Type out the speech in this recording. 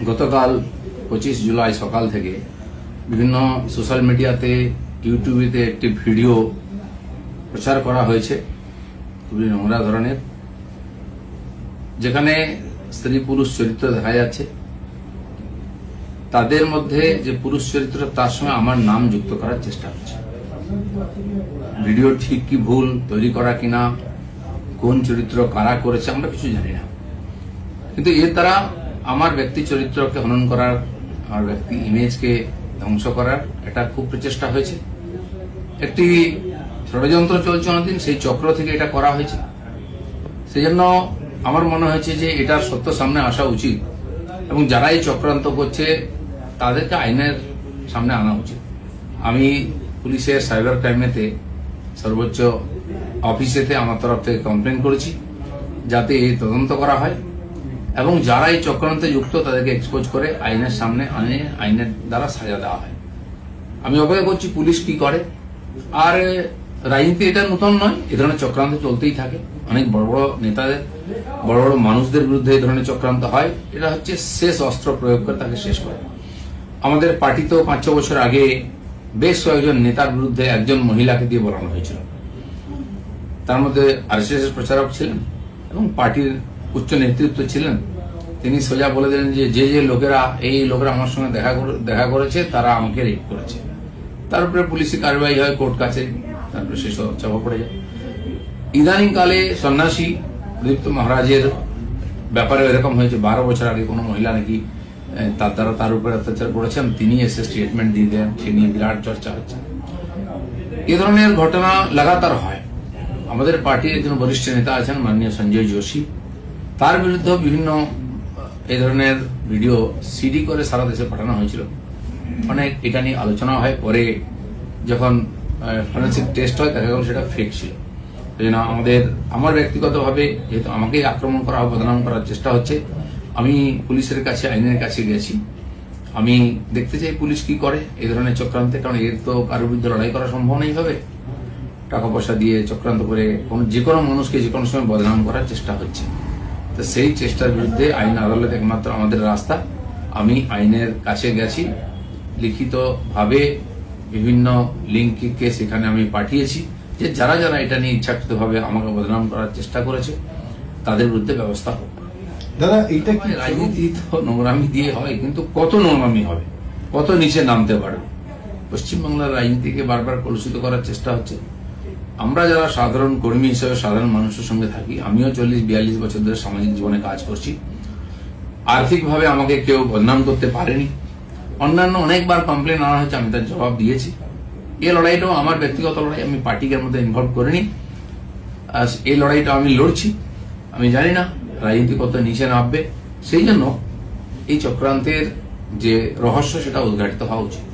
গতকাল 25 জুলাই সকাল থেকে বিভিন্ন সোশ্যাল মিডিয়াতে ইউটিউবেতে একটি ভিডিও প্রচার করা হয়েছে খুবই নোংরা ধরনের, যেখানে স্ত্রী পুরুষ চরিত্র দেখা যাচ্ছে। তাদের মধ্যে যে পুরুষ চরিত্র তার সঙ্গে আমার নাম যুক্ত করার চেষ্টা হচ্ছে। ভিডিও ঠিক কি ভুল তৈরি করা কিনা, কোন চরিত্র কারা করেছে আমরা কিছু জানি না, কিন্তু এর দ্বারা আমার ব্যক্তি চরিত্রকে হনন করার, আমার ব্যক্তি ইমেজকে ধ্বংস করার এটা খুব প্রচেষ্টা হয়েছে। একটি ষড়যন্ত্র চলছে অনেকদিন, সেই চক্র থেকে এটা করা হয়েছে। সেই জন্য আমার মনে হয়েছে যে এটার সত্য সামনে আসা উচিত এবং যারা এই চক্রান্ত করছে তাদেরকে আইনের সামনে আনা উচিত। আমি পুলিশের সাইবার ক্রাইমেতে সর্বোচ্চ অফিসেতে আমার তরফ থেকে কমপ্লেন করেছি যাতে এই তদন্ত করা হয় এবং যারা এই চক্রান্তে যুক্ত তাদেরকে এক্সপোজ করে আইনের সামনে আনে, আইনের দ্বারা সাজা দেওয়া হয়। আমি অপেক্ষা করছি পুলিশ কি করে। আর রাজনীতি এটা নতুন নয়, এ ধরনের চক্রান্ত চলতেই থাকে। অনেক বড় বড় নেতাদের, বড় বড় মানুষদের বিরুদ্ধে এই ধরনের চক্রান্ত হয়। এটা হচ্ছে শেষ অস্ত্র প্রয়োগ করে তাকে শেষ করে। আমাদের পার্টিতেও 5-6 বছর আগে বেশ কয়েকজন নেতার বিরুদ্ধে একজন মহিলাকে দিয়ে বলানো হয়েছিল। তার মধ্যে আরএসএস এর প্রচারক ছিলেন এবং পার্টির উচ্চ নেতৃত্ব ছিলেন। তিনি সোজা বলে দিলেন যে যে লোকেরা আমার সঙ্গে দেখা করেছে তারা আমাকে রেপ করেছে। তার উপরে পুলিশি কার্যবাহী হয়, কোর্ট কাছে, তারপরে শেষ চাপা পড়ে যায়। ইদানিং কালে সন্ন্যাসী প্রদীপ্ত মহারাজের ব্যাপারে এরকম হয়েছে। 12 বছর আগে কোনো মহিলা নাকি তার দ্বারা তার উপরে অত্যাচার করেছেন, তিনি এসে স্টেটমেন্ট দিয়ে দেন, সে নিয়ে বিরাট চর্চা হচ্ছে। এ ধরনের ঘটনা লাগাতার হয়। আমাদের পার্টির একজন বরিষ্ঠ নেতা আছেন মাননীয় সঞ্জয় যোশী, তার বিরুদ্ধে বিভিন্ন এই ধরনের ভিডিও সিডি করে সারা দেশে পাঠানো হয়েছিল। অনেক এটা নিয়ে আলোচনা হয়, পরে যখন ফরেন্সিক টেস্ট হয় দেখা গেল সেটা ফেক ছিল। আমার ব্যক্তিগতভাবে যেহেতু আমাকেই আক্রমণ করা হবে, বদনাম করার চেষ্টা হচ্ছে, আমি পুলিশের কাছে, আইনের কাছে গেছি। আমি দেখতে চাই পুলিশ কি করে এই ধরনের চক্রান্তে, কারণ এর তো কারোর বিরুদ্ধে লড়াই করা সম্ভব নেই হবে। টাকা পয়সা দিয়ে চক্রান্ত করে যে কোনো মানুষকে যে কোনো সময় বদনাম করার চেষ্টা হচ্ছে। তো সেই চেষ্টার বিরুদ্ধে আইন আদালত একমাত্র আমাদের রাস্তা। আমি আইনের কাছে গেছি, লিখিতভাবে বিভিন্ন লিঙ্ককে সেখানে আমি পাঠিয়েছি যে যারা যারা এটা নিয়ে ইচ্ছাকৃতভাবে আমাকে বদনাম করার চেষ্টা করেছে তাদের বিরুদ্ধে ব্যবস্থা হোক। দাদা, এইটা কি রাজনীতি তো নোংরামি দিয়ে হয়, কিন্তু কত নোংরামি হবে, কত নিচে নামতে পারে। পশ্চিমবাংলার রাজনীতিকে বারবার কলুষিত করার চেষ্টা হচ্ছে। আমরা যারা সাধারণ কর্মী হিসেবে সাধারণ মানুষের সঙ্গে থাকি, আমিও 40-42 বছর ধরে সামাজিক জীবনে কাজ করছি। আর্থিকভাবে আমাকে কেউ বদনাম করতে পারেনি। অন্যান্য অনেকবার কমপ্লেন আনা হয়েছে, আমি তার জবাব দিয়েছি। এই লড়াইটাও আমার ব্যক্তিগত লড়াই, আমি পার্টিকে মধ্যে ইনভলভ করিনি। এই লড়াইটা আমি লড়ছি। আমি জানি না রাজনীতি কত নিচে নামবে, সেই জন্য এই চক্রান্তের যে রহস্য সেটা উদ্ঘাটিত হওয়া উচিত।